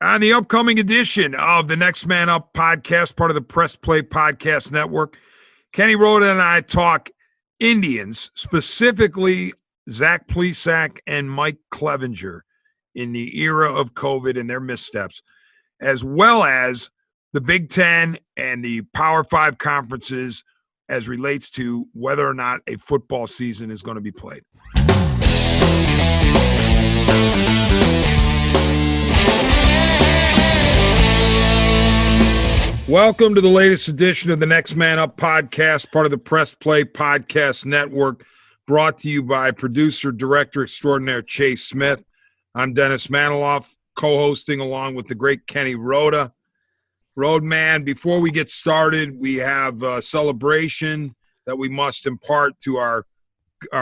On the upcoming edition of the Next Man Up podcast, part of the Press Play Podcast Network, Kenny Rhoda and I talk Indians, specifically Zach Plesac and Mike Clevinger in the era of COVID and their missteps, as well as the Big Ten and the Power Five conferences as relates to whether or not a football season is going to be played. Welcome to the latest edition of the Next Man Up podcast, part of the Press Play Podcast Network, brought to you by producer, director extraordinaire Chase Smith. I'm Dennis Maniloff, co-hosting along with the great Kenny Rhoda. Roadman, before we get started, we have a celebration that we must impart to our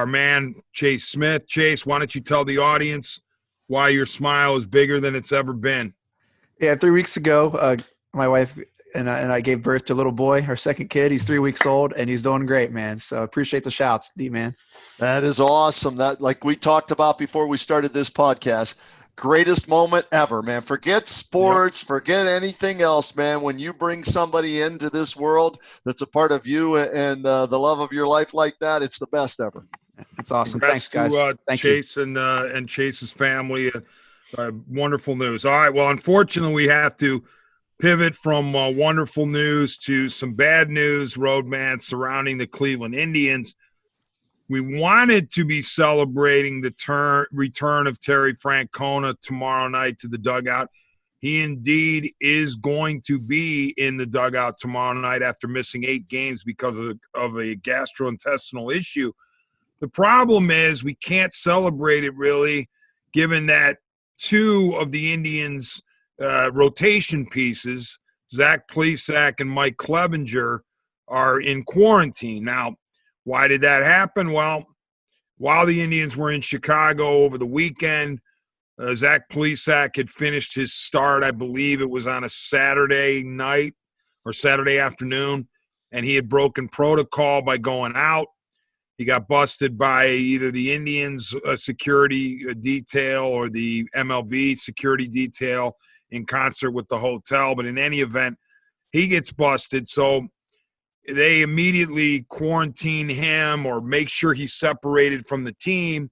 man, Chase Smith. Chase, why don't you tell the audience why your smile is bigger than it's ever been? Yeah, 3 weeks ago, my wife and I gave birth to a little boy, our second kid. He's 3 weeks old, and he's doing great, man. So appreciate the shouts, D-Man. That is awesome. That, like we talked about before we started this podcast, greatest moment ever, man. Forget sports, forget anything else, man. When you bring somebody into this world that's a part of you and the love of your life like that, it's the best ever. That's awesome. Congrats Thanks, guys. Thank Chase you. And Chase's family. Wonderful news. All right. Well, unfortunately, we have to pivot from wonderful news to some bad news, Roadman, surrounding the Cleveland Indians. We wanted to be celebrating the return of Terry Francona tomorrow night to the dugout. He indeed is going to be in the dugout tomorrow night after missing 8 games because of a gastrointestinal issue. The problem is we can't celebrate it really, given that 2 of the Indians' rotation pieces, Zach Plesac and Mike Clevinger, are in quarantine. Now, why did that happen? Well, while the Indians were in Chicago over the weekend, Zach Plesac had finished his start, I believe it was on a Saturday night or Saturday afternoon, and he had broken protocol by going out. He got busted by either the Indians security detail or the MLB security detail in concert with the hotel. But in any event, he gets busted. So they immediately quarantine him or make sure he's separated from the team.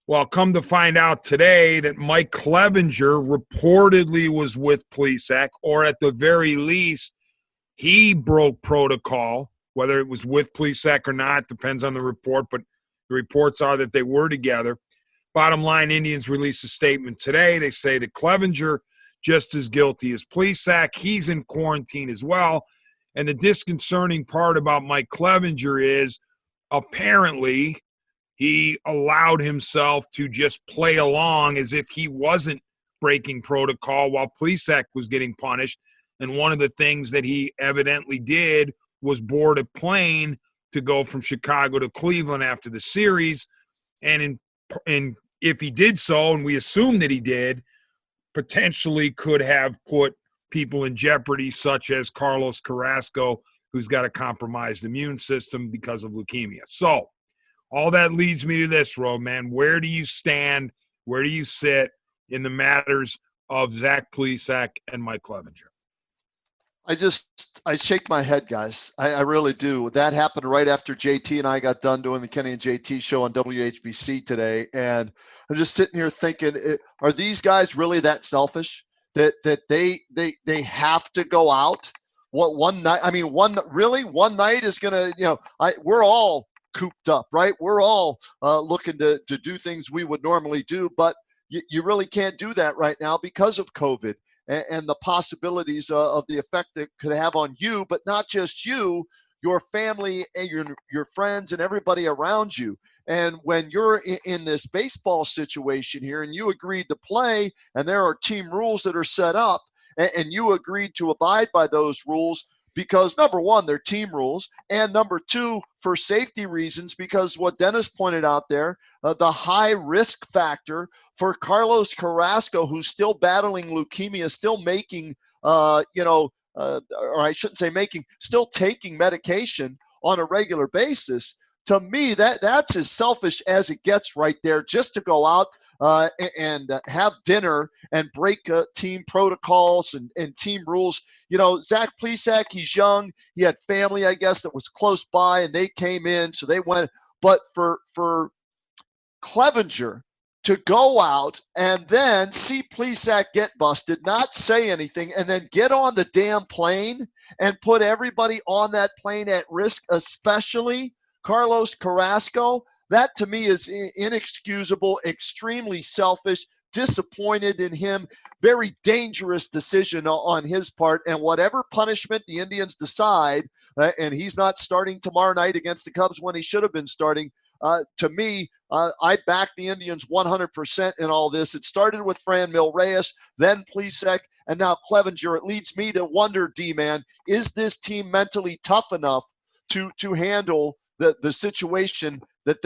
Well, come to find out today that Mike Clevinger reportedly was with Plesac, or at the very least, he broke protocol. Whether it was with Plesac or not depends on the report, but the reports are that they were together. Bottom line, Indians released a statement today. They say that Clevinger just as guilty as Plesac. He's in quarantine as well. And the disconcerting part about Mike Clevinger is apparently he allowed himself to just play along as if he wasn't breaking protocol while Plesac was getting punished. And one of the things that he evidently did was board a plane to go from Chicago to Cleveland after the series. And if he did so, and we assume that he did, potentially could have put people in jeopardy, such as Carlos Carrasco, who's got a compromised immune system because of leukemia. So all that leads me to this, Roadman. Where do you stand? Where do you sit in the matters of Zach Plesac and Mike Clevinger? I shake my head, guys. I really do. That happened right after JT and I got done doing the Kenny and JT show on WHBC today. And I'm just sitting here thinking, are these guys really that selfish that they have to go out? What one night? I mean, one night is going to, we're all cooped up, right? We're all looking to do things we would normally do, but you really can't do that right now because of COVID and the possibilities of the effect that could have on you, but not just you, your family and your friends and everybody around you. And when you're in this baseball situation here and you agreed to play and there are team rules that are set up and you agreed to abide by those rules, because number one, they're team rules, and number two, for safety reasons, because what Dennis pointed out there, the high risk factor for Carlos Carrasco, who's still battling leukemia, still making, or I shouldn't say making, still taking medication on a regular basis. To me, that's as selfish as it gets right there, just to go out and have dinner and break team protocols and team rules. You know, Zach Plesac, he's young. He had family, I guess, that was close by, and they came in, so they went. But for Clevinger to go out and then see Plesac get busted, not say anything, and then get on the damn plane and put everybody on that plane at risk, especially Carlos Carrasco, that to me is inexcusable, extremely selfish, disappointed in him, very dangerous decision on his part. And whatever punishment the Indians decide, and he's not starting tomorrow night against the Cubs when he should have been starting, to me, I back the Indians 100% in all this. It started with Franmil Reyes, then Plesac, and now Clevinger. It leads me to wonder, D-Man, is this team mentally tough enough to handle the situation that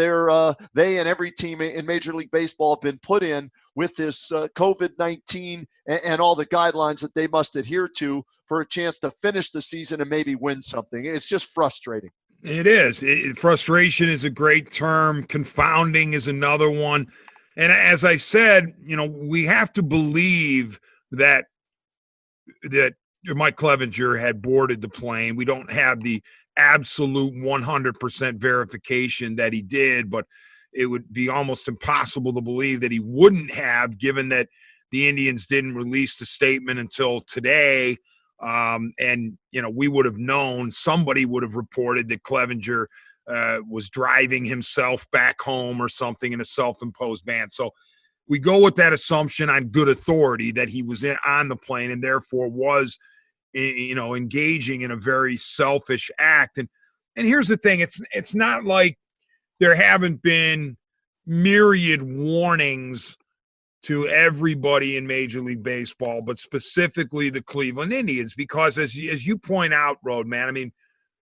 they and every team in Major League Baseball have been put in with this COVID-19 and all the guidelines that they must adhere to for a chance to finish the season and maybe win something? It's just frustrating. It is. Frustration is a great term. Confounding is another one. And as I said, you know, we have to believe that Mike Clevinger had boarded the plane. We don't have the absolute 100% verification that he did, but it would be almost impossible to believe that he wouldn't have, given that the Indians didn't release the statement until today. And, you know, we would have known, somebody would have reported that Clevinger was driving himself back home or something in a self-imposed ban. So we go with that assumption on good authority that he was on the plane and therefore was, you know, engaging in a very selfish act. And here's the thing. It's not like there haven't been myriad warnings to everybody in Major League Baseball, but specifically the Cleveland Indians, because as you point out, Roadman, I mean,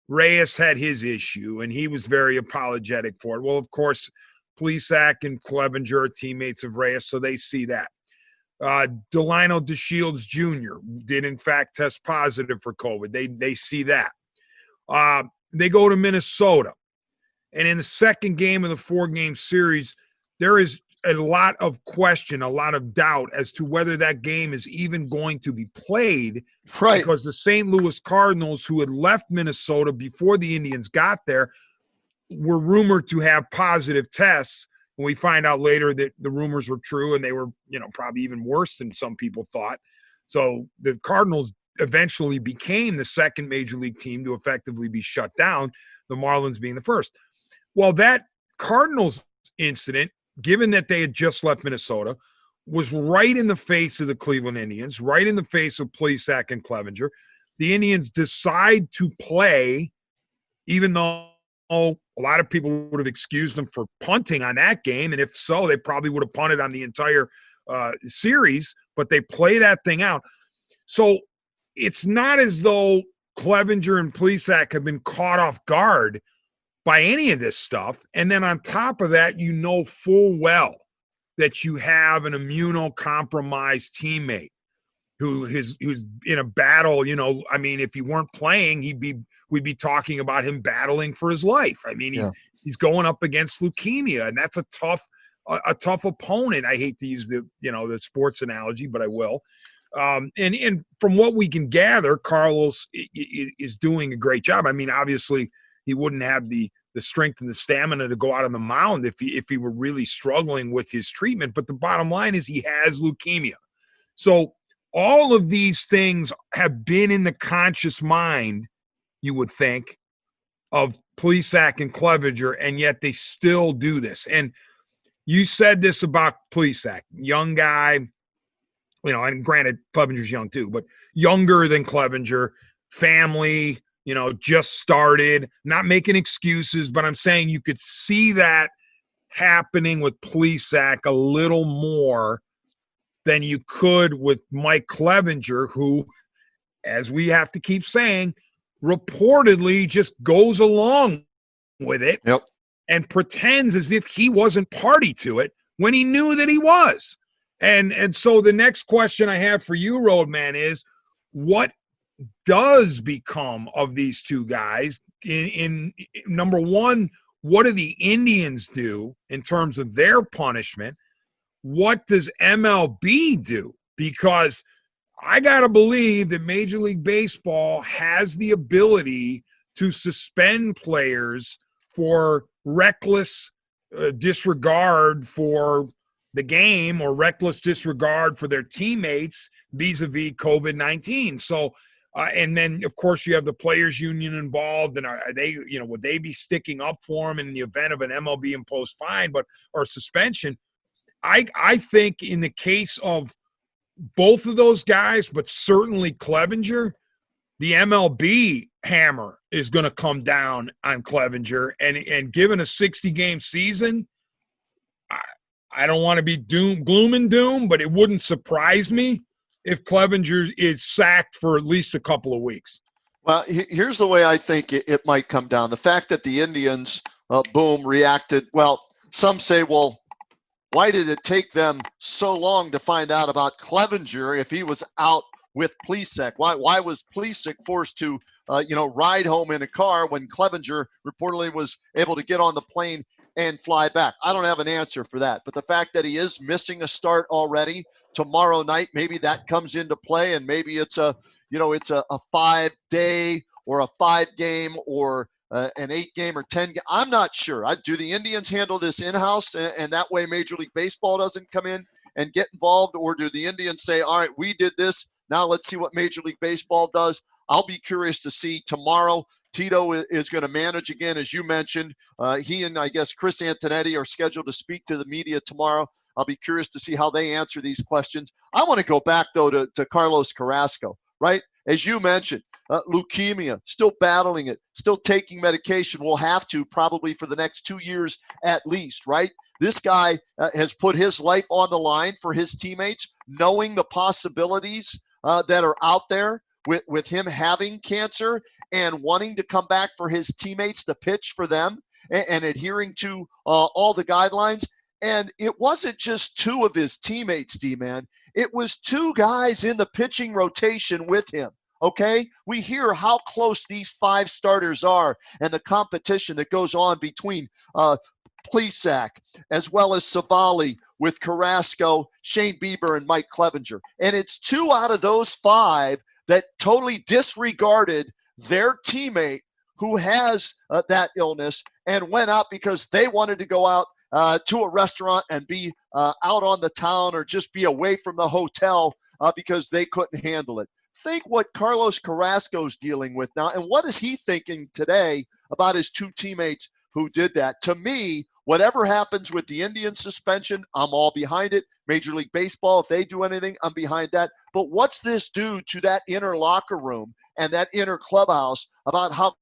Reyes had his issue, and he was very apologetic for it. Well, of course, Plesac and Clevinger are teammates of Reyes, so they see that. Delino DeShields Jr. did, in fact, test positive for COVID. They see that. They go to Minnesota, and in the second game of the 4-game series, there is a lot of question, a lot of doubt as to whether that game is even going to be played. Right. Because the St. Louis Cardinals, who had left Minnesota before the Indians got there, were rumored to have positive tests. And we find out later that the rumors were true, and they were, you know, probably even worse than some people thought. So the Cardinals eventually became the second major league team to effectively be shut down, the Marlins being the first. Well, that Cardinals incident, given that they had just left Minnesota, was right in the face of the Cleveland Indians, right in the face of Plesac and Clevinger. The Indians decide to play, even though a lot of people would have excused them for punting on that game, and if so, they probably would have punted on the entire series, but they play that thing out. So it's not as though Clevinger and Plesac have been caught off guard by any of this stuff. And then on top of that, you know full well that you have an immunocompromised teammate who's in a battle. You know, I mean, if he weren't playing, we'd be talking about him battling for his life. I mean, he's going up against leukemia, and that's a tough opponent. I hate to use the sports analogy, but I will. And from what we can gather, Carlos is doing a great job. I mean, obviously, he wouldn't have the strength and the stamina to go out on the mound if he were really struggling with his treatment. But the bottom line is he has leukemia. So all of these things have been in the conscious mind, you would think, of Plesac and Clevinger, and yet they still do this. And you said this about Plesac, young guy, you know, and granted, Clevinger's young too, but younger than Clevinger, family, you know, just started, not making excuses, but I'm saying you could see that happening with Plesac a little more than you could with Mike Clevinger, who, as we have to keep saying, reportedly just goes along with it and pretends as if he wasn't party to it when he knew that he was. And so the next question I have for you, Roadman, is what does become of these two guys? In number one, what do the Indians do in terms of their punishment? what does MLB do? Because I got to believe that Major League Baseball has the ability to suspend players for reckless disregard for the game or reckless disregard for their teammates vis-a-vis COVID-19. So, and then of course you have the players union involved, and are they, would they be sticking up for them in the event of an MLB imposed fine, or suspension? I think in the case of both of those guys, but certainly Clevinger, the MLB hammer is going to come down on Clevinger, and given a 60-game season, I don't want to be gloom and doom, but it wouldn't surprise me if Clevinger is sacked for at least a couple of weeks. Well, here's the way I think it might come down. The fact that the Indians, reacted. Well, some say, well, why did it take them so long to find out about Clevinger if he was out with Plesac? Why was Plesac forced to, ride home in a car when Clevinger reportedly was able to get on the plane and fly back? I don't have an answer for that. But the fact that he is missing a start already tomorrow night, maybe that comes into play, and maybe it's a 5-day or a 5-game or an 8-game or 10 game. I'm not sure. Do the Indians handle this in-house, and that way Major League Baseball doesn't come in and get involved? Or do the Indians say, all right, we did this, now let's see what Major League Baseball does? I'll be curious to see tomorrow. Tito is going to manage again, as you mentioned. He and I guess Chris Antonetti are scheduled to speak to the media tomorrow. I'll be curious to see how they answer these questions. I want to go back, though, to Carlos Carrasco, right? As you mentioned, leukemia, still battling it, still taking medication. Will have to probably for the next 2 years at least, right? This guy has put his life on the line for his teammates, knowing the possibilities that are out there with him having cancer and wanting to come back for his teammates to pitch for them and adhering to all the guidelines. And it wasn't just 2 of his teammates, DMan. It was 2 guys in the pitching rotation with him. Okay, we hear how close these 5 starters are and the competition that goes on between Plesac as well as Savali with Carrasco, Shane Bieber, and Mike Clevinger. And it's 2 out of those 5 that totally disregarded their teammate who has that illness and went out because they wanted to go out to a restaurant and be out on the town or just be away from the hotel because they couldn't handle it. Think what Carlos Carrasco's dealing with now, and what is he thinking today about his 2 teammates who did that? To me, whatever happens with the Indian suspension, I'm all behind it. Major League Baseball, if they do anything, I'm behind that. But what's this do to that inner locker room and that inner clubhouse about how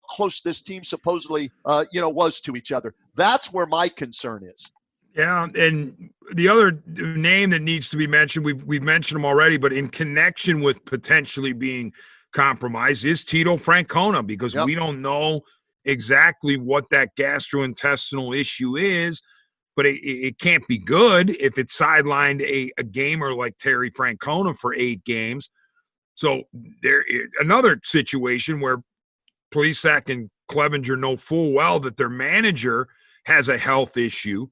close this team supposedly, was to each other? That's where my concern is. Yeah, and the other name that needs to be mentioned, we've mentioned him already, but in connection with potentially being compromised is Tito Francona, because we don't know exactly what that gastrointestinal issue is, but it can't be good if it sidelined a gamer like Terry Francona for 8 games. So there, another situation where Plesac and Clevinger know full well that their manager has a health issue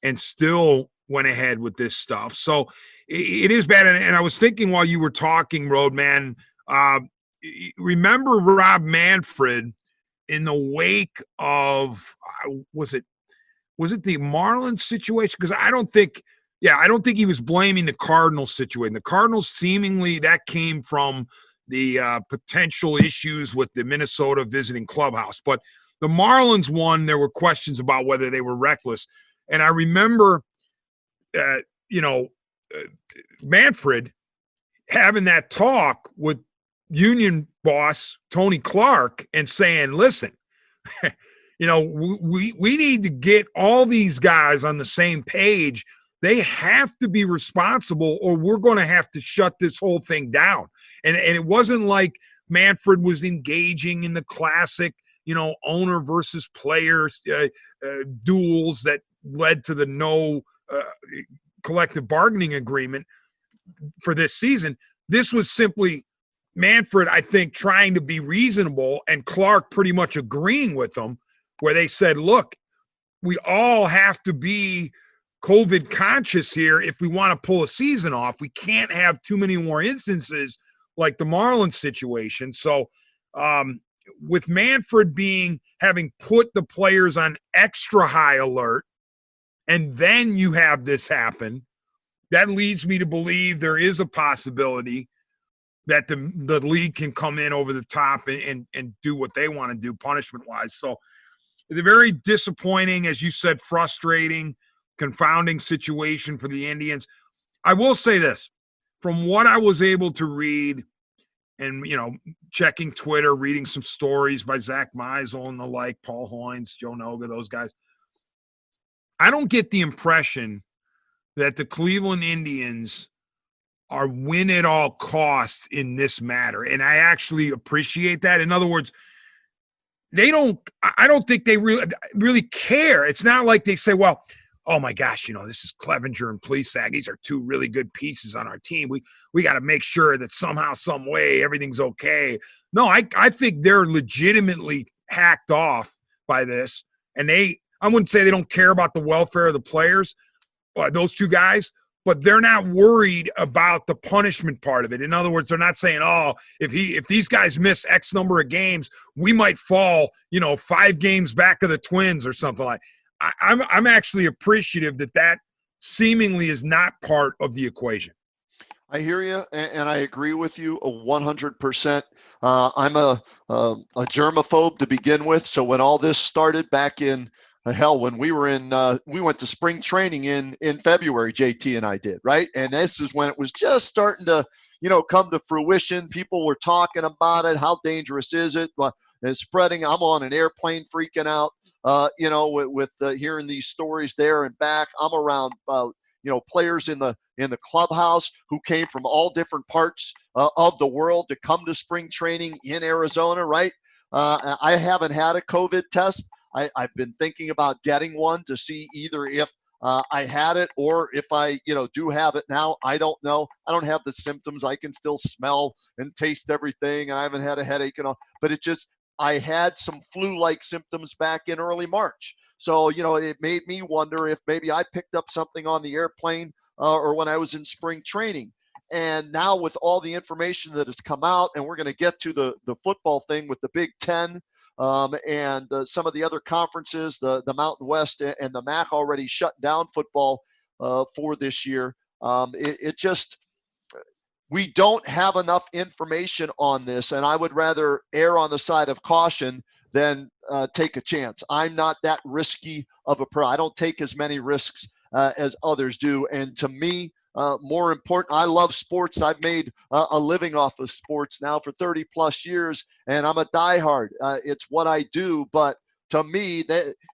and still went ahead with this stuff. So it is bad. And I was thinking while you were talking, Roadman, remember Rob Manfred in the wake of, was it the Marlins situation? Because I don't think he was blaming the Cardinals situation. The Cardinals, seemingly that came from the potential issues with the Minnesota visiting clubhouse. But the Marlins one, there were questions about whether they were reckless. And I remember, Manfred having that talk with union boss Tony Clark and saying, listen, we need to get all these guys on the same page. They have to be responsible or we're going to have to shut this whole thing down. And it wasn't like Manfred was engaging in the classic, owner versus player duels that led to the no collective bargaining agreement for this season. This was simply Manfred, I think, trying to be reasonable and Clark pretty much agreeing with them, where they said, look, we all have to be COVID conscious here. If we want to pull a season off, we can't have too many more instances like the Marlins situation. So with Manfred having put the players on extra high alert, and then you have this happen, that leads me to believe there is a possibility that the league can come in over the top and do what they want to do punishment-wise. So it's a very disappointing, as you said, frustrating, confounding situation for the Indians. I will say this. From what I was able to read and, checking Twitter, reading some stories by Zach Meisel and the like, Paul Hoynes, Joe Noga, those guys, I don't get the impression that the Cleveland Indians are win at all costs in this matter. And I actually appreciate that. In other words, I don't think they really care. It's not like they say, well, oh my gosh, this is Clevinger and Plesac. These are two really good pieces on our team. We got to make sure that somehow, some way, everything's okay. No, I think they're legitimately hacked off by this. And I wouldn't say they don't care about the welfare of the players, those two guys, but they're not worried about the punishment part of it. In other words, they're not saying, oh, if these guys miss X number of games, we might fall, 5 games back of the Twins or something like that. I'm actually appreciative that seemingly is not part of the equation. I hear you, and I agree with you 100%. I'm a germaphobe to begin with, so when all this started back in when we went to spring training in February, JT and I did, right? And this is when it was just starting to, come to fruition. People were talking about it. How dangerous is it? It's spreading. I'm on an airplane freaking out, with hearing these stories there and back. I'm around, players in the clubhouse who came from all different parts of the world to come to spring training in Arizona, right? I haven't had a COVID test. I've been thinking about getting one to see either if I had it or if I, do have it now. I don't know. I don't have the symptoms. I can still smell and taste everything. I haven't had a headache and all, but I had some flu-like symptoms back in early March. So, it made me wonder if maybe I picked up something on the airplane or when I was in spring training. And now with all the information that has come out, and we're going to get to the football thing with the Big Ten and some of the other conferences, the Mountain West and the MAC already shut down football for this year. We don't have enough information on this, and I would rather err on the side of caution than take a chance. I'm not that risky of a pro. I don't take as many risks as others do. And to me, more important, I love sports. I've made a living off of sports now for 30 plus years, and I'm a diehard. It's what I do. But to me,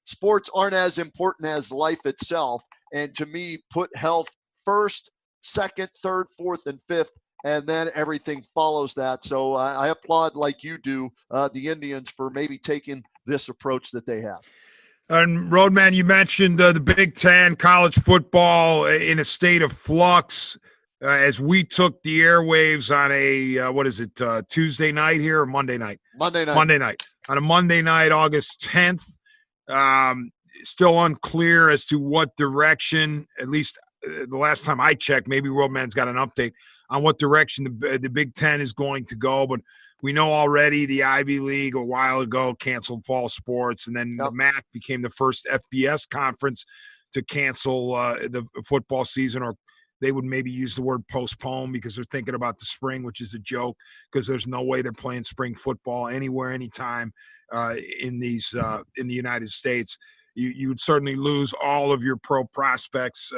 sports aren't as important as life itself. And to me, put health first, second, third, fourth, and fifth, and then everything follows that. So I applaud, like you do, the Indians for maybe taking this approach that they have. And Roadman, you mentioned the Big Ten, college football in a state of flux as we took the airwaves on a, Tuesday night here or Monday night? Monday night. Monday night. On a Monday night, August 10th. Still unclear as to what direction, at least the last time I checked, maybe Roadman's got an update on what direction the Big Ten is going to go. But we know already the Ivy League a while ago canceled fall sports, and then the MAC became the first FBS conference to cancel the football season, or they would maybe use the word postpone because they're thinking about the spring, which is a joke because there's no way they're playing spring football anywhere, anytime in the United States. You would certainly lose all of your pro prospects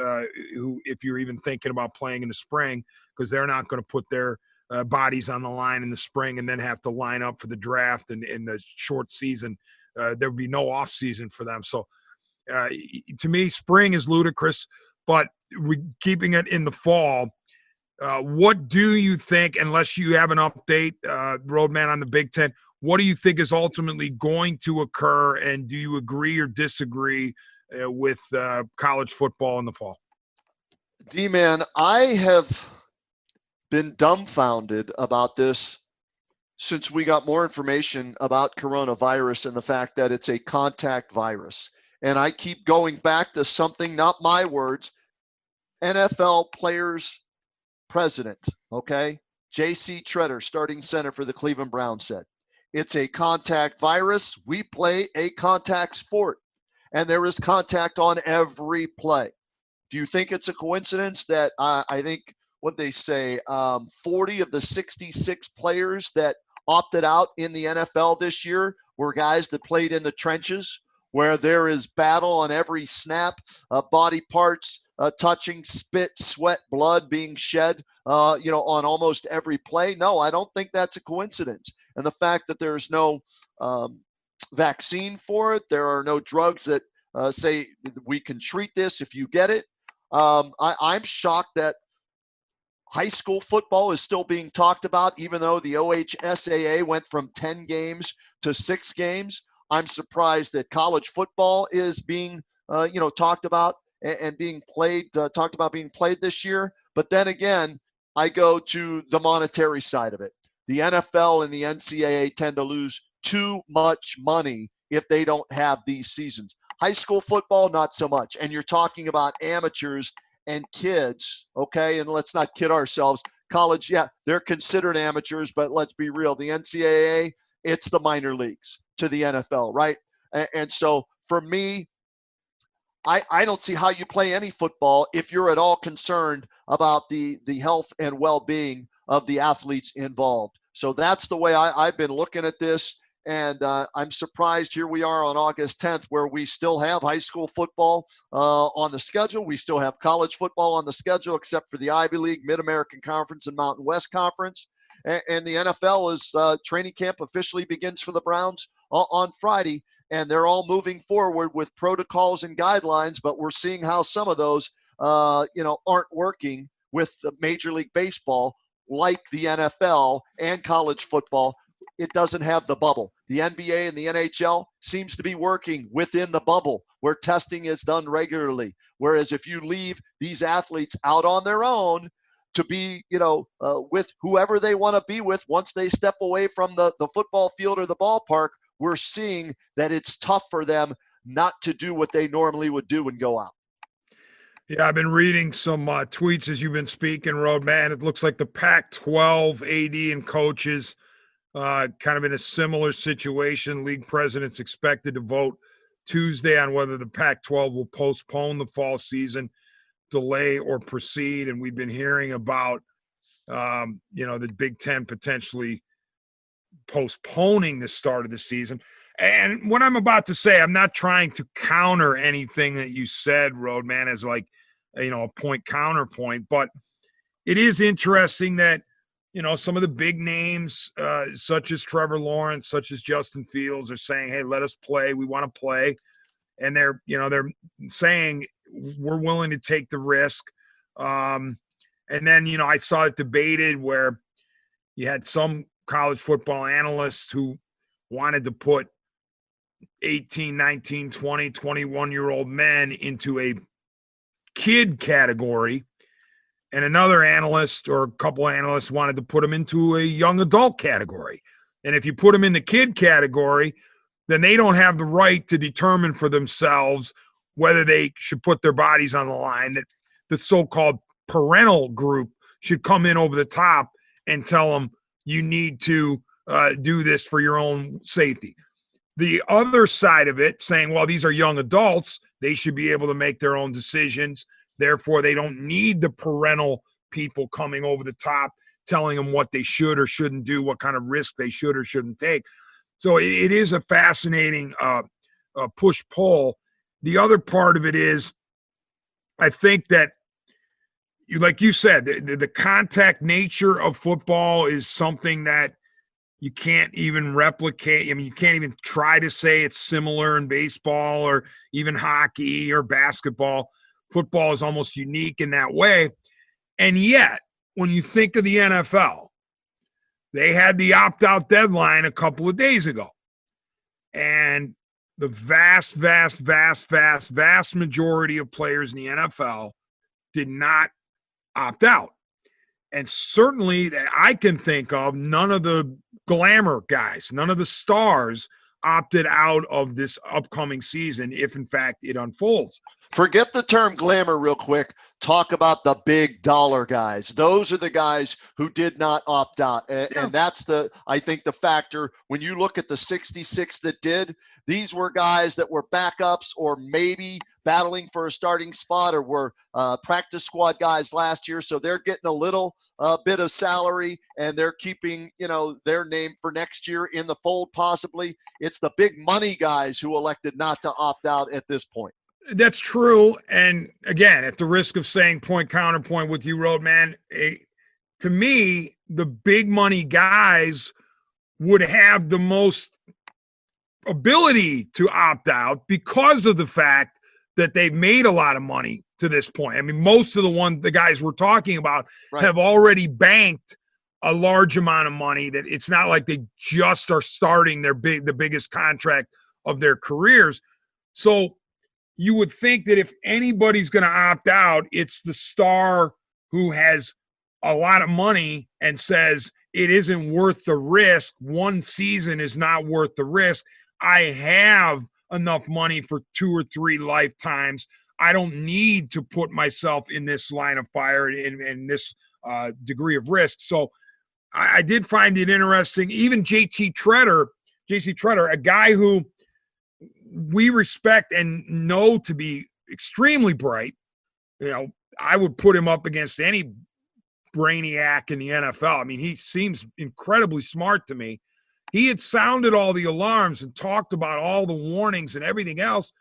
who, if you're even thinking about playing in the spring, because they're not going to put their bodies on the line in the spring and then have to line up for the draft and in the short season. There would be no off season for them. So to me, spring is ludicrous, but keeping it in the fall. What do you think, unless you have an update, Roadman, on the Big Ten, what do you think is ultimately going to occur, and do you agree or disagree with college football in the fall? D-Man, I have been dumbfounded about this since we got more information about coronavirus and the fact that it's a contact virus. And I keep going back to something, not my words, NFL players president, okay? J.C. Treader, starting center for the Cleveland Browns, said, it's a contact virus. We play a contact sport, and there is contact on every play. Do you think it's a coincidence that I think what they say, 40 of the 66 players that opted out in the NFL this year were guys that played in the trenches, where there is battle on every snap, body parts touching, spit, sweat, blood being shed, on almost every play? No, I don't think that's a coincidence. And the fact that there's no vaccine for it, there are no drugs that say we can treat this if you get it. I'm shocked that high school football is still being talked about, even though the OHSAA went from 10 games to 6 games. I'm surprised that college football is being, talked about and being played, talked about being played this year. But then again, I go to the monetary side of it. The NFL and the NCAA tend to lose too much money if they don't have these seasons. High school football, not so much. And you're talking about amateurs and kids, okay? And let's not kid ourselves. College, yeah, they're considered amateurs, but let's be real. The NCAA, it's the minor leagues to the NFL, right? And so for me, I don't see how you play any football if you're at all concerned about the health and well-being of the athletes involved. So that's the way I've been looking at this. And I'm surprised here we are on August 10th, where we still have high school football on the schedule. We still have college football on the schedule, except for the Ivy League, Mid-American Conference, and Mountain West Conference. And the NFL is training camp officially begins for the Browns on Friday. And they're all moving forward with protocols and guidelines, but we're seeing how some of those, aren't working with the Major League Baseball, like the NFL and college football. It doesn't have the bubble. The NBA and the NHL seems to be working within the bubble where testing is done regularly. Whereas if you leave these athletes out on their own to be, with whoever they want to be with, once they step away from the football field or the ballpark, we're seeing that it's tough for them not to do what they normally would do and go out. Yeah, I've been reading some tweets as you've been speaking, Roadman. It looks like the Pac-12 AD and coaches kind of in a similar situation. League presidents expected to vote Tuesday on whether the Pac-12 will postpone the fall season, delay, or proceed. And we've been hearing about, the Big Ten potentially postponing the start of the season. And what I'm about to say, I'm not trying to counter anything that you said, Roadman, as like, a point counterpoint, but it is interesting that, some of the big names, such as Trevor Lawrence, such as Justin Fields, are saying, hey, let us play. We want to play. And they're saying we're willing to take the risk. And then, I saw it debated where you had some college football analysts who wanted to put 18, 19, 20, 21-year-old men into a kid category, and another analyst or a couple analysts wanted to put them into a young adult category. And if you put them in the kid category, then they don't have the right to determine for themselves whether they should put their bodies on the line. That the so-called parental group should come in over the top and tell them you need to do this for your own safety. The other side of it saying, well, these are young adults. They should be able to make their own decisions. Therefore, they don't need the parental people coming over the top telling them what they should or shouldn't do, what kind of risk they should or shouldn't take. So it is a fascinating push-pull. The other part of it is, I think that, like you said, the contact nature of football is something that you can't even replicate. I mean, you can't even try to say it's similar in baseball or even hockey or basketball. Football is almost unique in that way. And yet, when you think of the NFL, they had the opt-out deadline a couple of days ago. And the vast, vast, vast, vast, vast majority of players in the NFL did not opt out. And certainly that I can think of, none of the glamour guys, none of the stars opted out of this upcoming season if, in fact, it unfolds. Forget the term glamour real quick. Talk about the big dollar guys. Those are the guys who did not opt out. And that's I think the factor when you look at the 66 that did, these were guys that were backups or maybe battling for a starting spot or were practice squad guys last year. So they're getting a little bit of salary and they're keeping, their name for next year in the fold possibly. It's the big money guys who elected not to opt out at this point. That's true. And again, at the risk of saying point counterpoint with you, Roadman, to me, the big money guys would have the most ability to opt out because of the fact that they've made a lot of money to this point. I mean, most of the guys we're talking about have already banked a large amount of money that it's not like they just are starting the biggest contract of their careers. So you would think that if anybody's going to opt out, it's the star who has a lot of money and says it isn't worth the risk. One season is not worth the risk. I have enough money for 2 or 3 lifetimes. I don't need to put myself in this line of fire in this degree of risk. So I did find it interesting. Even JC Treader, a guy who we respect and know to be extremely bright. I would put him up against any brainiac in the NFL. I mean, he seems incredibly smart to me. He had sounded all the alarms and talked about all the warnings and everything else,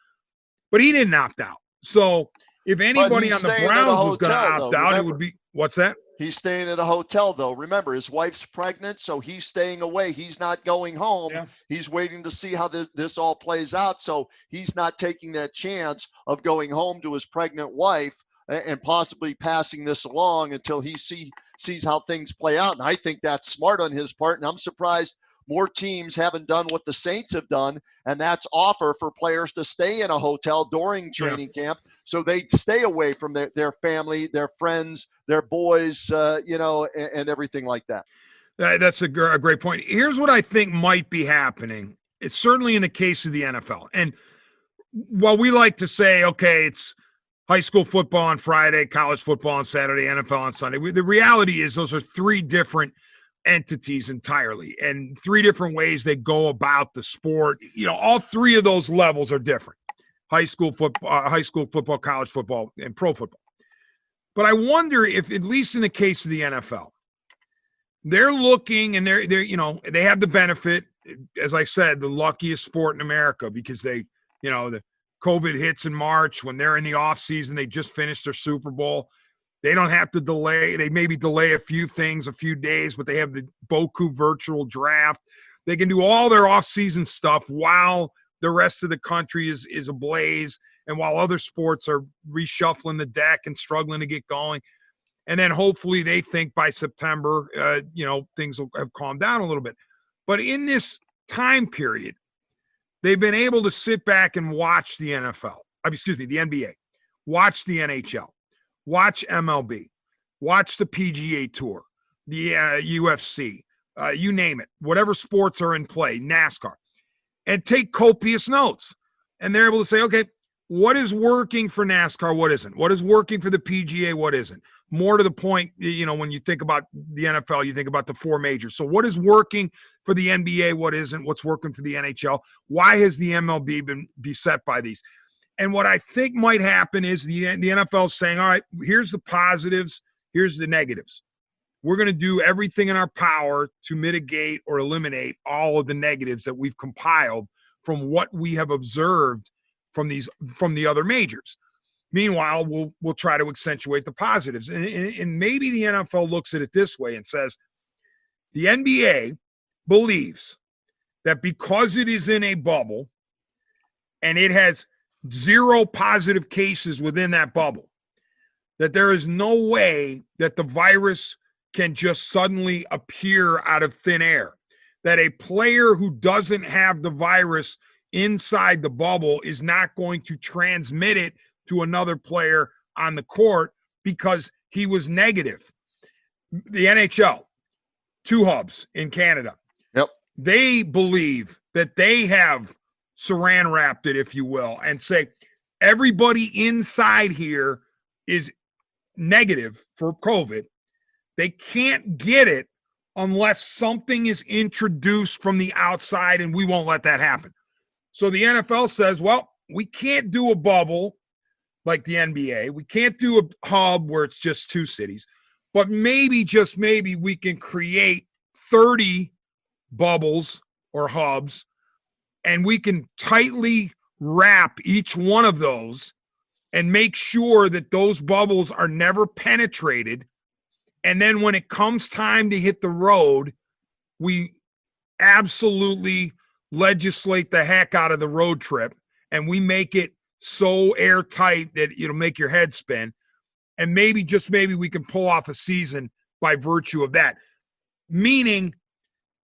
but he didn't opt out. So if anybody on the Browns was going to opt out, it would be – what's that? He's staying at a hotel, though. Remember, his wife's pregnant, so he's staying away. He's not going home. Yeah. He's waiting to see how this all plays out. So he's not taking that chance of going home to his pregnant wife and possibly passing this along until he sees how things play out. And I think that's smart on his part. And I'm surprised more teams haven't done what the Saints have done, and that's offer for players to stay in a hotel during training camp. So they stay away from their family, their friends, their boys, and everything like that. That's a great point. Here's what I think might be happening. It's certainly in the case of the NFL. And while we like to say, okay, it's high school football on Friday, college football on Saturday, NFL on Sunday, the reality is those are 3 different entities entirely and 3 different ways they go about the sport. All 3 of those levels are different. High school football, college football, and pro football. But I wonder if, at least in the case of the NFL, they're looking and they have the benefit, as I said, the luckiest sport in America because the COVID hits in March when they're in the off season, they just finished their Super Bowl. They don't have to delay. They maybe delay a few things, a few days, but they have the Boku virtual draft. They can do all their off-season stuff while the rest of the country is ablaze and while other sports are reshuffling the deck and struggling to get going. And then hopefully they think by September, things will have calmed down a little bit. But in this time period, they've been able to sit back and watch the the NBA, watch the NHL, watch MLB, watch the PGA Tour, the UFC, you name it, whatever sports are in play, NASCAR, and take copious notes. And they're able to say, okay, what is working for NASCAR? What isn't? What is working for the PGA? What isn't? More to the point, when you think about the NFL, you think about the 4 majors. So what is working for the NBA? What isn't? What's working for the NHL? Why has the MLB been beset by these? And what I think might happen is the NFL is saying, all right, here's the positives, here's the negatives. We're going to do everything in our power to mitigate or eliminate all of the negatives that we've compiled from what we have observed from the other majors. Meanwhile, we'll try to accentuate the positives. And maybe the NFL looks at it this way and says, the NBA believes that because it is in a bubble and it has 0 positive cases within that bubble, that there is no way that the virus can just suddenly appear out of thin air, that a player who doesn't have the virus inside the bubble is not going to transmit it to another player on the court because he was negative. The NHL, 2 hubs in Canada. Yep. they believe that they have saran wrapped it, if you will, and say everybody inside here is negative for COVID. They can't get it unless something is introduced from the outside, and we won't let that happen. So the NFL says, well, we can't do a bubble like the NBA. We can't do a hub where it's just two cities, but maybe, just maybe, we can create 30 bubbles or hubs, and we can tightly wrap each one of those and make sure that those bubbles are never penetrated. And then when it comes time to hit the road, we absolutely legislate the heck out of the road trip, and we make it so airtight that it'll make your head spin. And maybe, just maybe, we can pull off a season by virtue of that. Meaning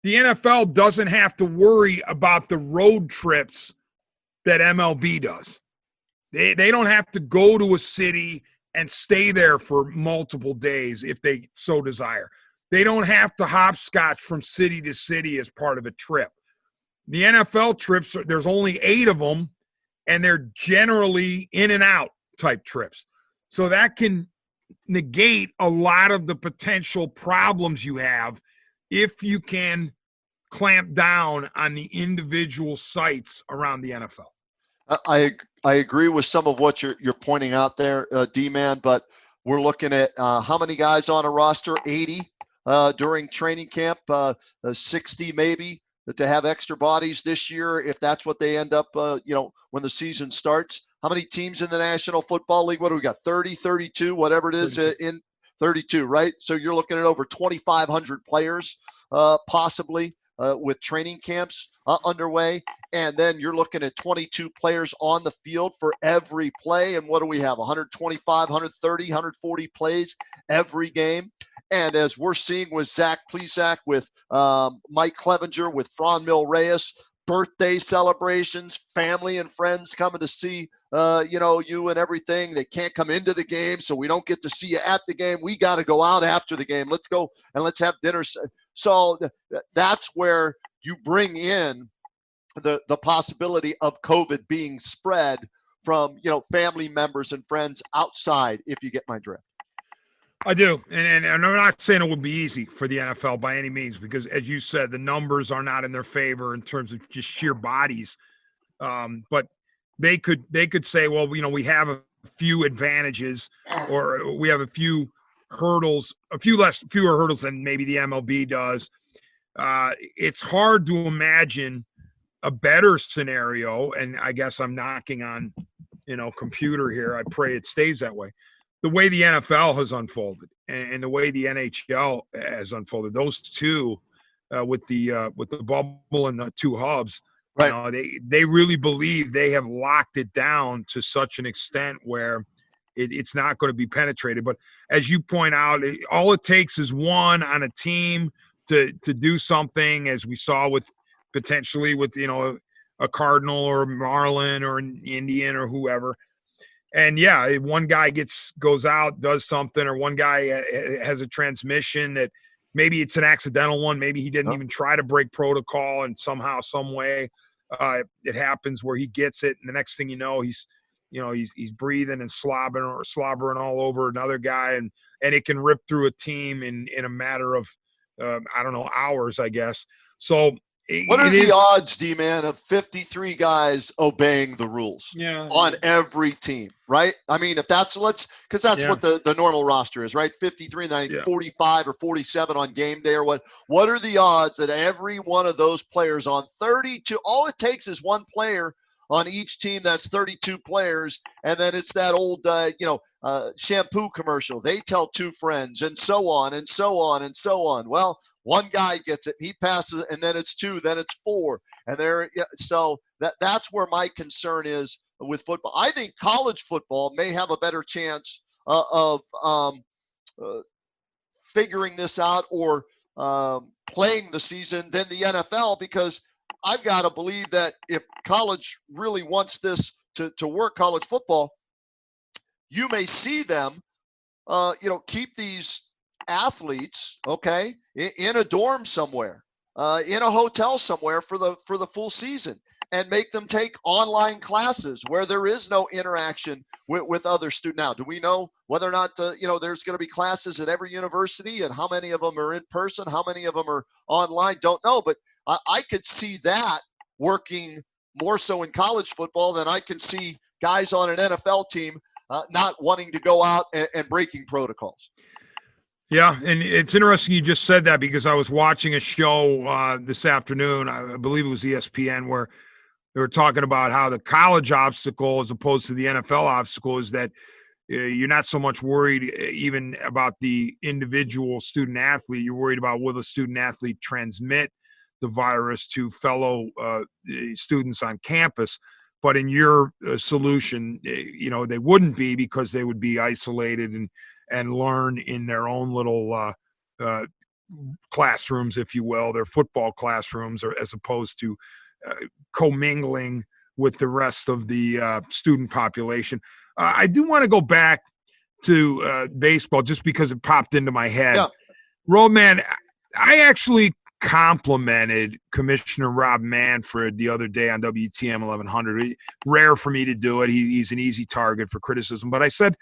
the NFL doesn't have to worry about the road trips that MLB does. They don't have to go to a city and stay there for multiple days if they so desire. They don't have to hopscotch from city to city as part of a trip. The NFL trips, there's only 8 of them, and they're generally in and out type trips. So that can negate a lot of the potential problems you have if you can clamp down on the individual sites around the NFL. I agree with some of what you're pointing out there, D-Man, but we're looking at how many guys on a roster? 80 during training camp, 60 maybe, to have extra bodies this year if that's what they end up, when the season starts. How many teams in the National Football League? What do we got? 30, 32, whatever it is, 32. In 32, right? So you're looking at over 2,500 players possibly with training camps underway. And then you're looking at 22 players on the field for every play. And what do we have? 125, 130, 140 plays every game. And as we're seeing with Zach Plesac, with Mike Clevinger, with Franmil Reyes, birthday celebrations, family and friends coming to see, you and everything. They can't come into the game, so we don't get to see you at the game. We got to go out after the game. Let's go and let's have dinner. So that's where you bring in the possibility of COVID being spread from, family members and friends outside, if you get my drift. I do. And I'm not saying it would be easy for the NFL by any means, because as you said, the numbers are not in their favor in terms of just sheer bodies. But they could say, well, we have a few advantages, or we have a few hurdles, fewer hurdles than maybe the MLB does. It's hard to imagine a better scenario. And I guess I'm knocking on, computer here. I pray it stays that way. The way the NFL has unfolded and the way the NHL has unfolded, those two with the bubble and the 2 hubs, right? They really believe they have locked it down to such an extent where it's not going to be penetrated. But as you point out, all it takes is one on a team to do something, as we saw with potentially with a Cardinal or a Marlin or an Indian or whoever. And yeah, one guy goes out, does something, or one guy has a transmission that maybe it's an accidental one. Maybe he didn't even try to break protocol, and somehow, some way, it happens where he gets it. And the next thing you know, he's breathing and slobbering all over another guy, and it can rip through a team in a matter of hours, I guess. So. What are the odds, D-Man, of 53 guys obeying the rules on every team, right? I mean, if that's because that's what the normal roster is, right? 53 and then 45 or 47 on game day or what? What are the odds that every one of those players on 32, all it takes is one player on each team, that's 32 players, and then it's that old, shampoo commercial. They tell 2 friends, and so on and so on and so on. Well, one guy gets it, he passes, and then it's 2, then it's 4, and so that's where my concern is with football. I think college football may have a better chance of figuring this out or playing the season than the NFL, because I've got to believe that if college really wants this to work, college football, you may see them, keep these athletes, in a dorm somewhere, in a hotel somewhere for the full season, and make them take online classes where there is no interaction with other students. Now, do we know whether or not there's going to be classes at every university, and how many of them are in person, how many of them are online? Don't know, but I could see that working more so in college football than I can see guys on an NFL team not wanting to go out and breaking protocols. Yeah, and it's interesting you just said that, because I was watching a show this afternoon, I believe it was ESPN, where they were talking about how the college obstacle as opposed to the NFL obstacle is that you're not so much worried even about the individual student athlete. You're worried about will the student athlete transmit the virus to fellow students on campus. But in your solution, they wouldn't be, because they would be isolated and learn in their own little classrooms, if you will, their football classrooms, or as opposed to commingling with the rest of the student population. I do want to go back to baseball just because it popped into my head. Yeah. Roadman, I actually complimented Commissioner Rob Manfred the other day on WTM 1100. Rare for me to do it. He's an easy target for criticism. But I said,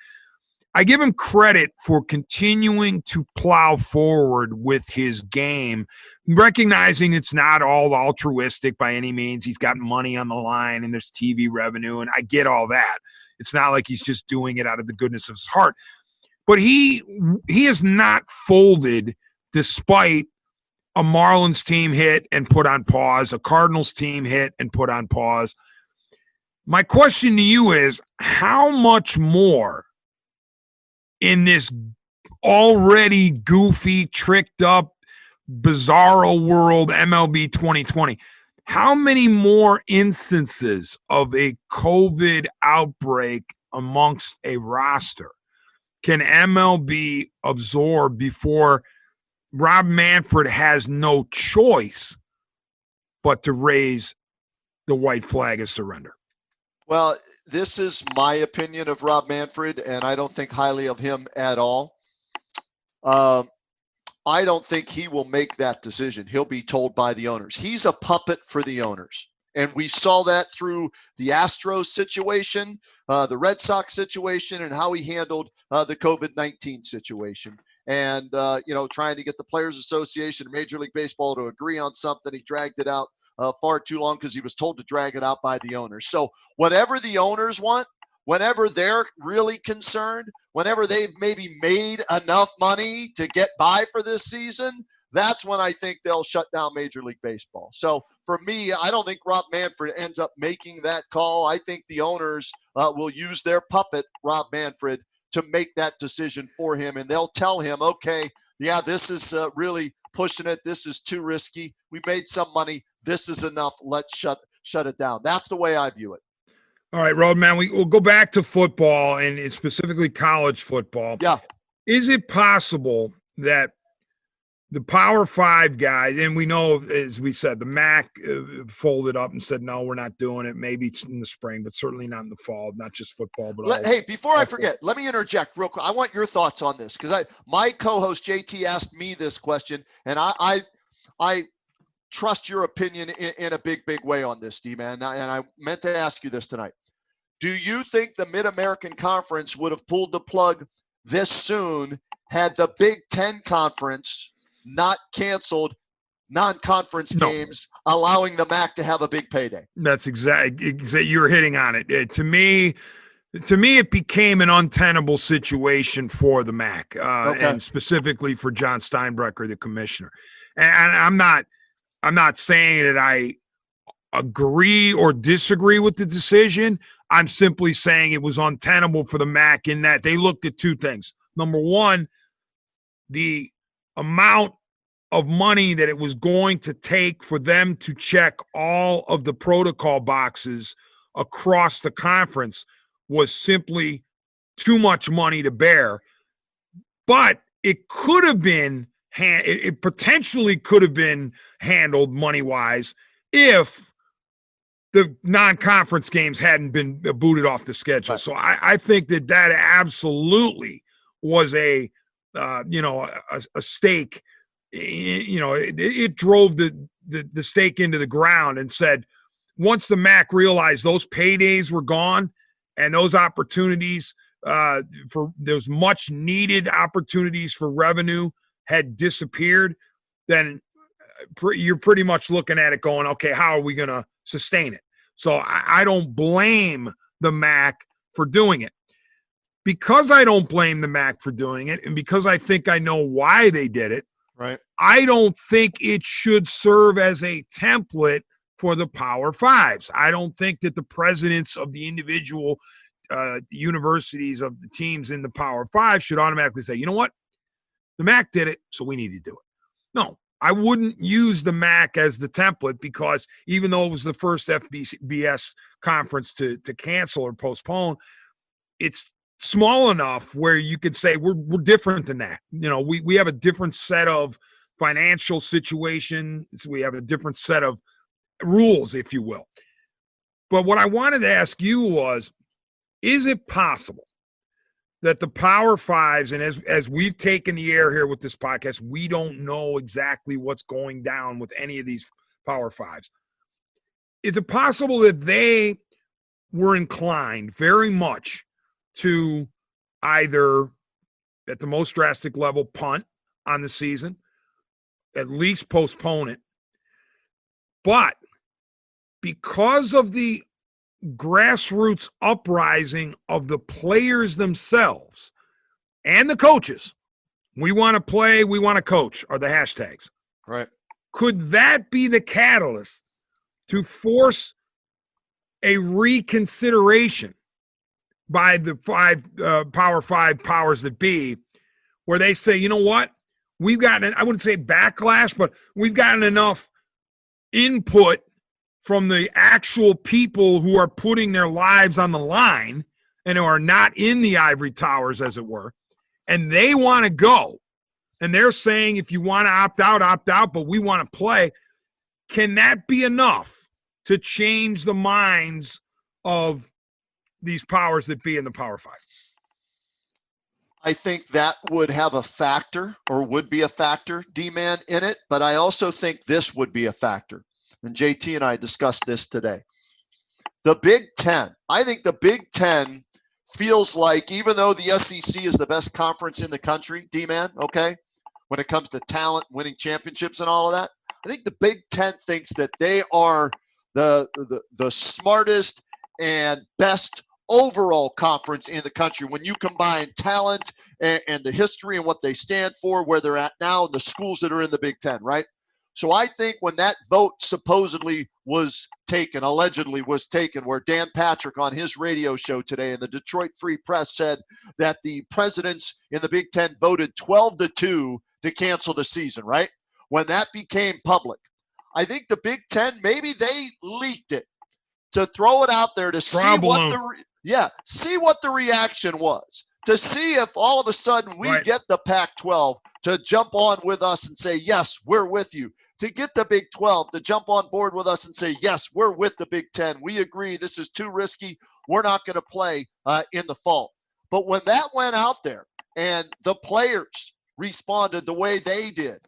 I give him credit for continuing to plow forward with his game, recognizing it's not all altruistic by any means. He's got money on the line and there's TV revenue, and I get all that. It's not like he's just doing it out of the goodness of his heart. But he has not folded despite a Marlins team hit and put on pause, a Cardinals team hit and put on pause. My question to you is, how much more in this already goofy, tricked up, bizarro world MLB 2020, how many more instances of a COVID outbreak amongst a roster can MLB absorb before Rob Manfred has no choice but to raise the white flag of surrender? Well, this is my opinion of Rob Manfred, and I don't think highly of him at all. I don't think he will make that decision. He'll be told by the owners. He's a puppet for the owners. And we saw that through the Astros situation, the Red Sox situation, and how he handled the COVID-19 situation. And, trying to get the Players Association and Major League Baseball to agree on something. He dragged it out far too long because he was told to drag it out by the owners. So whatever the owners want, whenever they're really concerned, whenever they've maybe made enough money to get by for this season, that's when I think they'll shut down Major League Baseball. So for me, I don't think Rob Manfred ends up making that call. I think the owners will use their puppet, Rob Manfred, to make that decision for him. And they'll tell him, okay, yeah, this is really pushing it. This is too risky. We made some money. This is enough. Let's shut it down. That's the way I view it. All right, Roadman, we'll go back to football, and specifically college football. Yeah. Is it possible that the Power 5 guys, and we know, as we said, the MAC folded up and said, no, we're not doing it. Maybe it's in the spring, but certainly not in the fall, not just football. But hey, before I forget, let me interject real quick. I want your thoughts on this, because my co-host JT asked me this question, and I trust your opinion in a big way on this, D-Man. And I meant to ask you this tonight. Do you think the Mid-American Conference would have pulled the plug this soon had the Big Ten Conference not canceled non-conference games, allowing the MAC to have a big payday? That's exactly you're hitting on it. To me, it became an untenable situation for the MAC, and specifically for John Steinbrecher, the commissioner. And I'm not saying that I agree or disagree with the decision. I'm simply saying it was untenable for the MAC in that they looked at two things. Number one, the amount of money that it was going to take for them to check all of the protocol boxes across the conference was simply too much money to bear. But it could have been, it potentially could have been handled money-wise if the non-conference games hadn't been booted off the schedule. Right. So I think that absolutely was a stake it drove the stake into the ground and said, once the MAC realized those paydays were gone and those opportunities for those much needed opportunities for revenue had disappeared, then you're pretty much looking at it going, okay, how are we going to sustain it? So I don't blame the MAC for doing it. Because I don't blame the MAC for doing it, and because I think I know why they did it, right? I don't think it should serve as a template for the Power Fives. I don't think that the presidents of the individual universities of the teams in the Power Five should automatically say, you know what? The MAC did it, so we need to do it. No, I wouldn't use the MAC as the template, because even though it was the first FBS conference to cancel or postpone, it's small enough where you could say we're different than that. We have a different set of financial situations. We have a different set of rules, if you will. But what I wanted to ask you was, is it possible that the Power Fives, and as we've taken the air here with this podcast, we don't know exactly what's going down with any of these Power Fives. Is it possible that they were inclined very much to either, at the most drastic level, punt on the season, at least postpone it, but because of the grassroots uprising of the players themselves and the coaches, we want to play, we want to coach, are the hashtags. Right. Could that be the catalyst to force a reconsideration by the Power Five powers that be, where they say, you know what, we've gotten, I wouldn't say backlash, but we've gotten enough input from the actual people who are putting their lives on the line and who are not in the ivory towers, as it were, and they want to go. And they're saying, if you want to opt out, but we want to play. Can that be enough to change the minds of these powers that be in the Power Five? I think that would have a factor, or would be a factor, DMan, in it. But I also think this would be a factor. And JT and I discussed this today. The Big Ten. I think the Big Ten feels like, even though the SEC is the best conference in the country, DMan, okay, when it comes to talent, winning championships and all of that, I think the Big Ten thinks that they are the smartest and best overall conference in the country when you combine talent and the history and what they stand for, where they're at now, and the schools that are in the Big Ten, right? So I think when that vote supposedly was taken, allegedly was taken, where Dan Patrick on his radio show today and the Detroit Free Press said that the presidents in the Big Ten voted 12-2 to cancel the season, right? When that became public, I think the Big Ten, maybe they leaked it to throw it out there to see what the reaction was, to see if all of a sudden we get the Pac-12 to jump on with us and say, yes, we're with you, to get the Big 12 to jump on board with us and say, yes, we're with the Big 10. We agree this is too risky. We're not going to play in the fall. But when that went out there and the players responded the way they did,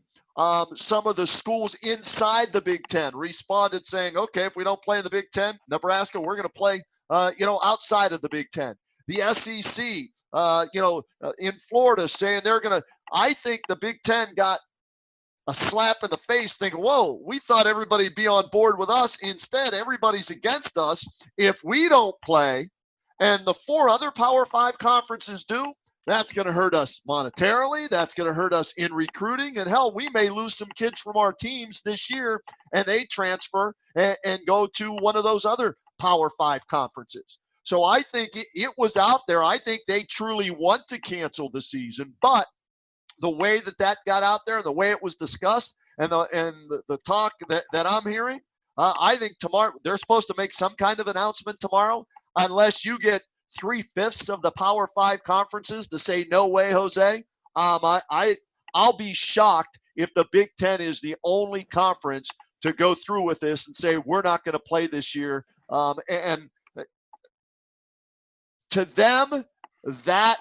some of the schools inside the Big Ten responded saying, okay, if we don't play in the Big Ten, Nebraska, we're going to play, outside of the Big Ten. The SEC, in Florida saying they're going to, I think the Big Ten got a slap in the face thinking, whoa, we thought everybody'd be on board with us. Instead, everybody's against us. If we don't play and the four other Power Five conferences do, that's going to hurt us monetarily. That's going to hurt us in recruiting. And hell, we may lose some kids from our teams this year and they transfer and go to one of those other Power Five conferences. So I think it was out there. I think they truly want to cancel the season. But the way that got out there, the way it was discussed, and the talk that I'm hearing, I think tomorrow they're supposed to make some kind of announcement tomorrow, unless you get 3/5 of the Power Five conferences to say, no way, Jose. I'll be shocked if the Big Ten is the only conference to go through with this and say, we're not going to play this year. And to them, that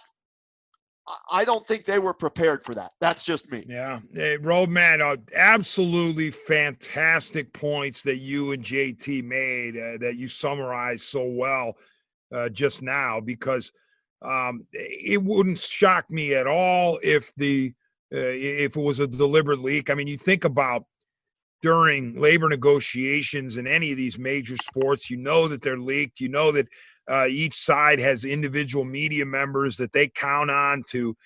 I don't think they were prepared for that. That's just me. Yeah. Hey, Roadman, absolutely fantastic points that you and JT made that you summarized so well just now, because it wouldn't shock me at all if it was a deliberate leak. I mean, you think about during labor negotiations in any of these major sports, you know that they're leaked. You know that each side has individual media members that they count on to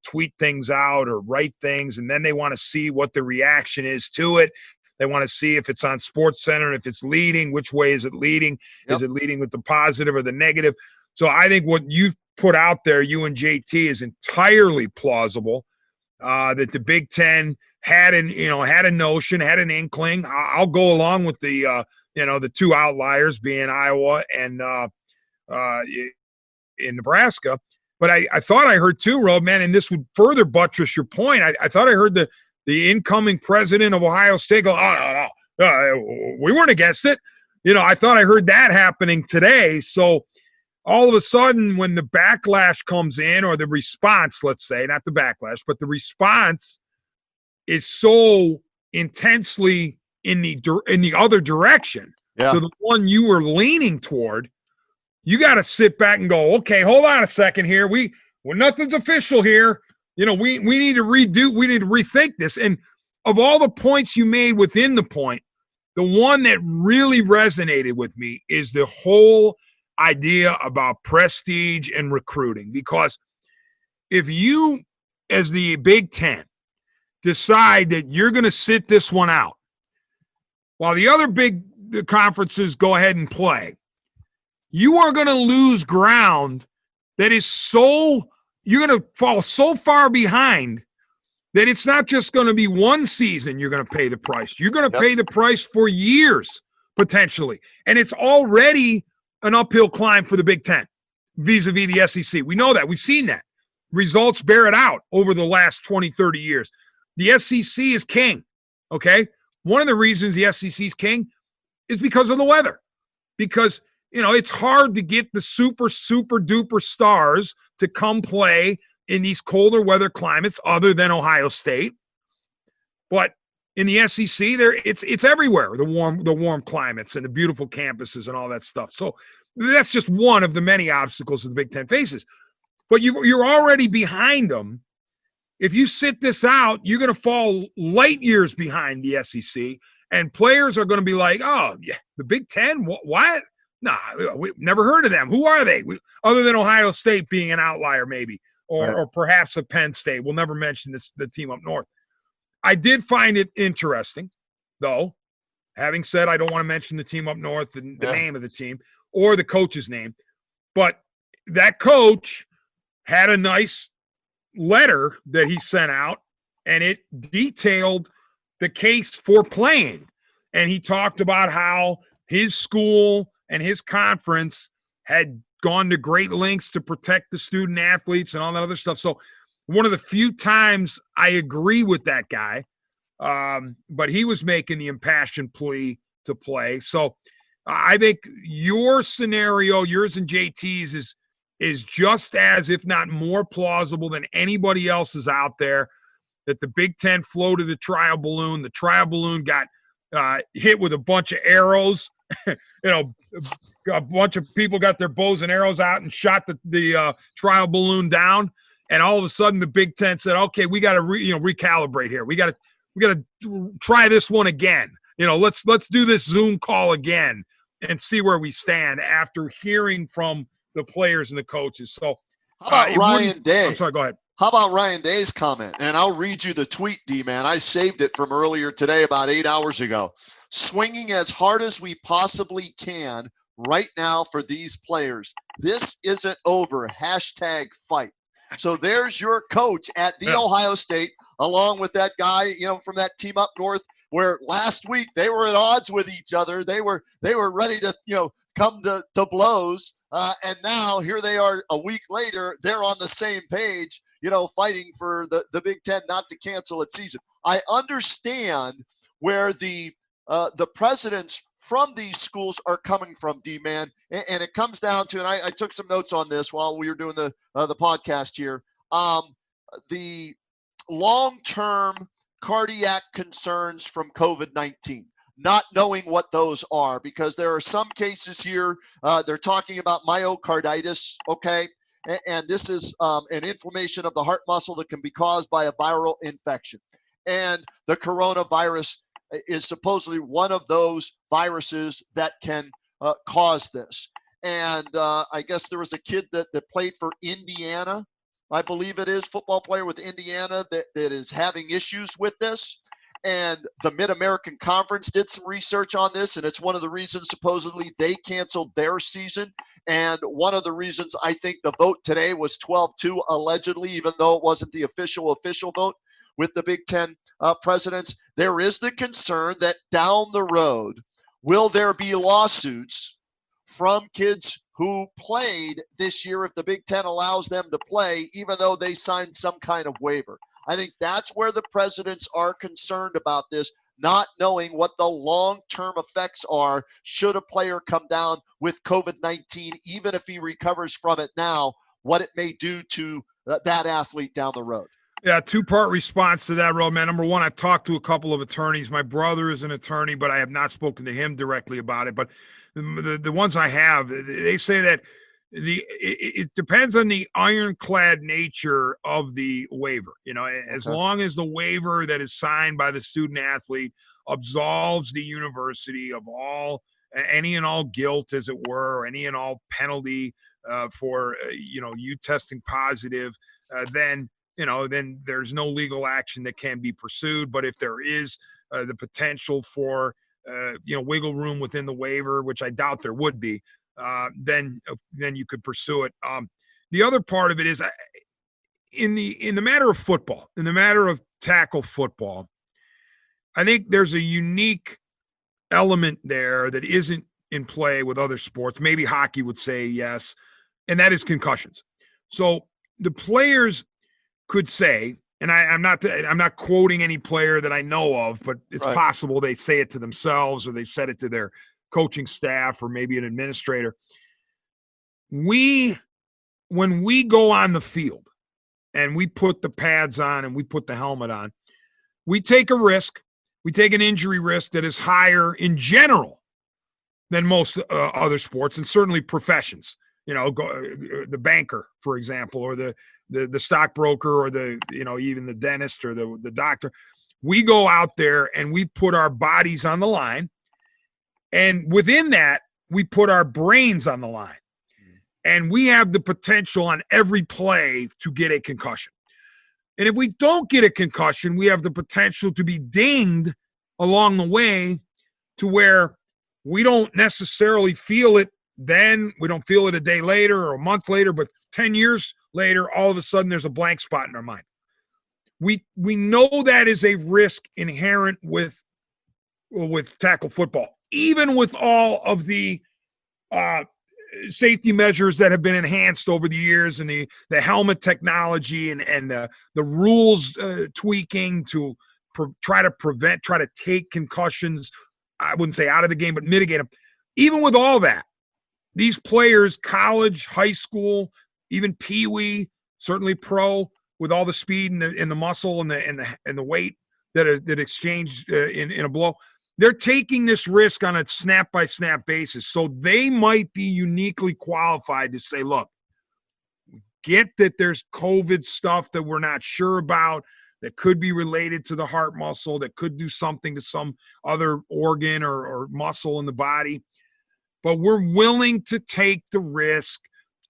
tweet things out or write things, and then they want to see what the reaction is to it. They want to see if it's on SportsCenter, and if it's leading, which way is it leading? Yep. Is it leading with the positive or the negative? So I think what you put out there, you and JT, is entirely plausible. That the Big Ten had a notion, had an inkling. I'll go along with the two outliers being Iowa and in Nebraska. But I thought I heard too, Roadman, and this would further buttress your point. I thought I heard the incoming president of Ohio State go, oh, no, we weren't against it. I thought I heard that happening today. So all of a sudden, when the backlash comes in, or the response, let's say, not the backlash, but the response is so intensely in the other direction, so the one you were leaning toward, you got to sit back and go, okay, hold on a second here. Nothing's official here. We need to rethink this. And of all the points you made within the point, the one that really resonated with me is the whole idea about prestige and recruiting. Because if you, as the Big Ten, decide that you're going to sit this one out while the other big conferences go ahead and play, you are going to lose ground that is you're going to fall so far behind that it's not just going to be one season you're going to pay the price. You're going to pay the price for years, potentially. And it's already an uphill climb for the Big Ten vis-a-vis the SEC. We know that. We've seen that. Results bear it out over the last 20, 30 years. The SEC is king, okay? One of the reasons the SEC is king is because of the weather. Because, it's hard to get the super, super duper stars to come play in these colder weather climates other than Ohio State. But in the SEC, it's everywhere, the warm climates and the beautiful campuses and all that stuff. So that's just one of the many obstacles that the Big Ten faces. But you're already behind them. If you sit this out, you're going to fall light years behind the SEC, and players are going to be like, oh, yeah, the Big Ten? What? Nah, we've never heard of them. Who are they? Other than Ohio State being an outlier maybe, or perhaps a Penn State. We'll never mention the team up north. I did find it interesting, though. Having said, I don't want to mention the team up north, the name of the team, or the coach's name. But that coach had a nice letter that he sent out, and it detailed the case for playing. And he talked about how his school and his conference had gone to great lengths to protect the student athletes and all that other stuff. So one of the few times I agree with that guy, but he was making the impassioned plea to play. So I think your scenario, yours and JT's, is just as, if not more plausible than anybody else's out there, that the Big Ten floated the trial balloon. The trial balloon got hit with a bunch of arrows. A bunch of people got their bows and arrows out and shot the trial balloon down. And all of a sudden the Big Ten said, okay, we got to recalibrate here. We got to try this one again. Let's do this Zoom call again and see where we stand after hearing from the players and the coaches. So how about Ryan Day? I'm sorry, go ahead. How about Ryan Day's comment? And I'll read you the tweet, D-Man. I saved it from earlier today, about 8 hours ago. Swinging as hard as we possibly can right now for these players. This isn't over. #fight. So there's your coach at the Ohio State, along with that guy, from that team up north, where last week they were at odds with each other. They were ready to, come to blows. And now here they are a week later, they're on the same page, fighting for the Big Ten not to cancel its season. I understand where the presidents from these schools are coming from, D-Man. And it comes down to, and I took some notes on this while we were doing the podcast here. the long-term cardiac concerns from COVID-19, not knowing what those are, because there are some cases here, they're talking about myocarditis, okay? And this is an inflammation of the heart muscle that can be caused by a viral infection. And the coronavirus is supposedly one of those viruses that can cause this. And I guess there was a kid that played for Indiana, I believe it is, football player with Indiana that is having issues with this. And the Mid-American Conference did some research on this, and it's one of the reasons supposedly they canceled their season. And one of the reasons I think the vote today was 12-2, allegedly, even though it wasn't the official vote with the Big Ten presidents. There is the concern that down the road, will there be lawsuits from kids who played this year if the Big Ten allows them to play, even though they signed some kind of waiver? I think that's where the presidents are concerned about this, not knowing what the long-term effects are should a player come down with COVID-19, even if he recovers from it now, what it may do to that athlete down the road. Yeah, two-part response to that, Roadman. Number one, I've talked to a couple of attorneys. My brother is an attorney, but I have not spoken to him directly about it. But the ones I have, they say that it depends on the ironclad nature of the waiver. You know, as long as the waiver that is signed by the student athlete absolves the university of any and all guilt, as it were, or any and all penalty for you testing positive, then there's no legal action that can be pursued. But if there is the potential for wiggle room within the waiver, which I doubt there would be, then you could pursue it. The other part of it is in the matter of football, in the matter of tackle football, I think there's a unique element there that isn't in play with other sports. Maybe hockey would say yes, and that is concussions. So the players could say, and I'm not quoting any player that I know of, but it's possible they say it to themselves or they've said it to their coaching staff or maybe an administrator. When we go on the field and we put the pads on and we put the helmet on, we take a risk. We take an injury risk that is higher in general than most other sports, and certainly professions. The banker, for example, or the stockbroker, or even the dentist or the doctor. We go out there and we put our bodies on the line. And within that, we put our brains on the line. And we have the potential on every play to get a concussion. And if we don't get a concussion, we have the potential to be dinged along the way to where we don't necessarily feel it then. We don't feel it a day later or a month later, but 10 years later, all of a sudden there's a blank spot in our mind. We know that is a risk inherent with tackle football. Even with all of the safety measures that have been enhanced over the years, and the helmet technology and the rules tweaking to try to take concussions, I wouldn't say out of the game, but mitigate them. Even with all that, these players, college, high school, even peewee, certainly pro, with all the speed and the muscle and the weight that exchanged in a blow, they're taking this risk on a snap-by-snap basis. So they might be uniquely qualified to say, look, get that there's COVID stuff that we're not sure about, that could be related to the heart muscle, that could do something to some other organ or muscle in the body. But we're willing to take the risk,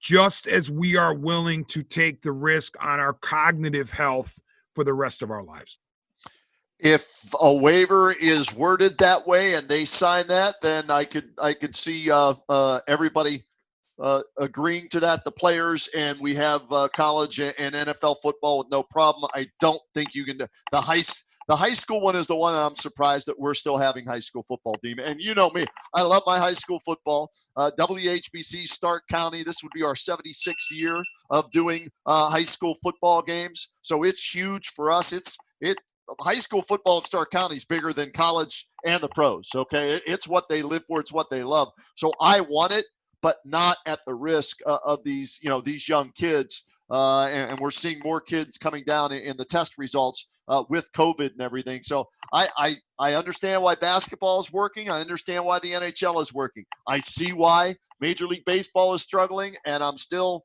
just as we are willing to take the risk on our cognitive health for the rest of our lives. If a waiver is worded that way and they sign that, then I could see everybody agreeing to that, the players, and we have college and NFL football with no problem. I don't think you can do the high school one is the one that I'm surprised that we're still having high school football, DMan. And you know me, I love my high school football. WHBC, Stark County, this would be our 76th year of doing high school football games. So it's huge for us. High school football in Stark County is bigger than college and the pros. Okay. It's what they live for. It's what they love. So I want it, but not at the risk of these young kids and we're seeing more kids coming down in the test results with COVID and everything. So I understand why basketball is working. I understand why the NHL is working. I see why Major League Baseball is struggling, and I'm still,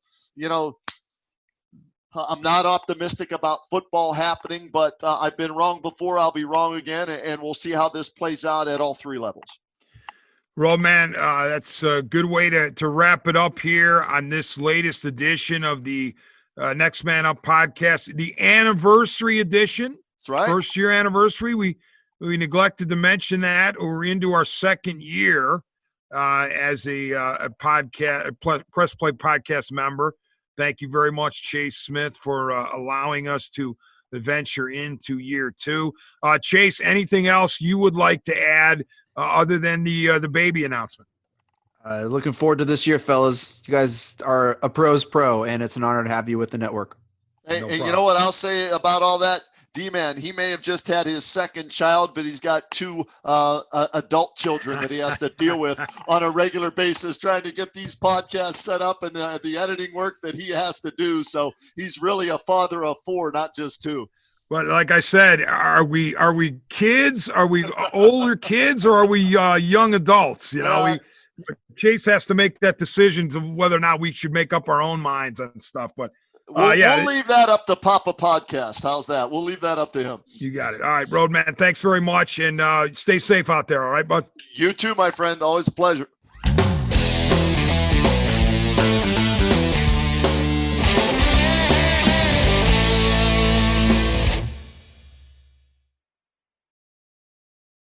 I'm not optimistic about football happening, but I've been wrong before. I'll be wrong again, and we'll see how this plays out at all three levels. Roadman, that's a good way to wrap it up here on this latest edition of the Next Man Up podcast, the anniversary edition. That's right. First year anniversary. We neglected to mention that. We're into our second year as a podcast, Press Play podcast member. Thank you very much, Chase Smith, for allowing us to venture into year two. Chase, anything else you would like to add other than the baby announcement? Looking forward to this year, fellas. You guys are a pro's pro, and it's an honor to have you with the network. And you know what I'll say about all that? D-Man, he may have just had his second child, but he's got two adult children that he has to deal with on a regular basis, trying to get these podcasts set up and the editing work that he has to do. So he's really a father of four, not just two. But like I said, are we kids? Are we older kids, or are we young adults? Chase has to make that decision of whether or not we should make up our own minds and stuff. But we'll leave that up to Papa Podcast. How's that? We'll leave that up to him. You got it. All right, Roadman, thanks very much, and stay safe out there. All right, bud? You too, my friend. Always a pleasure.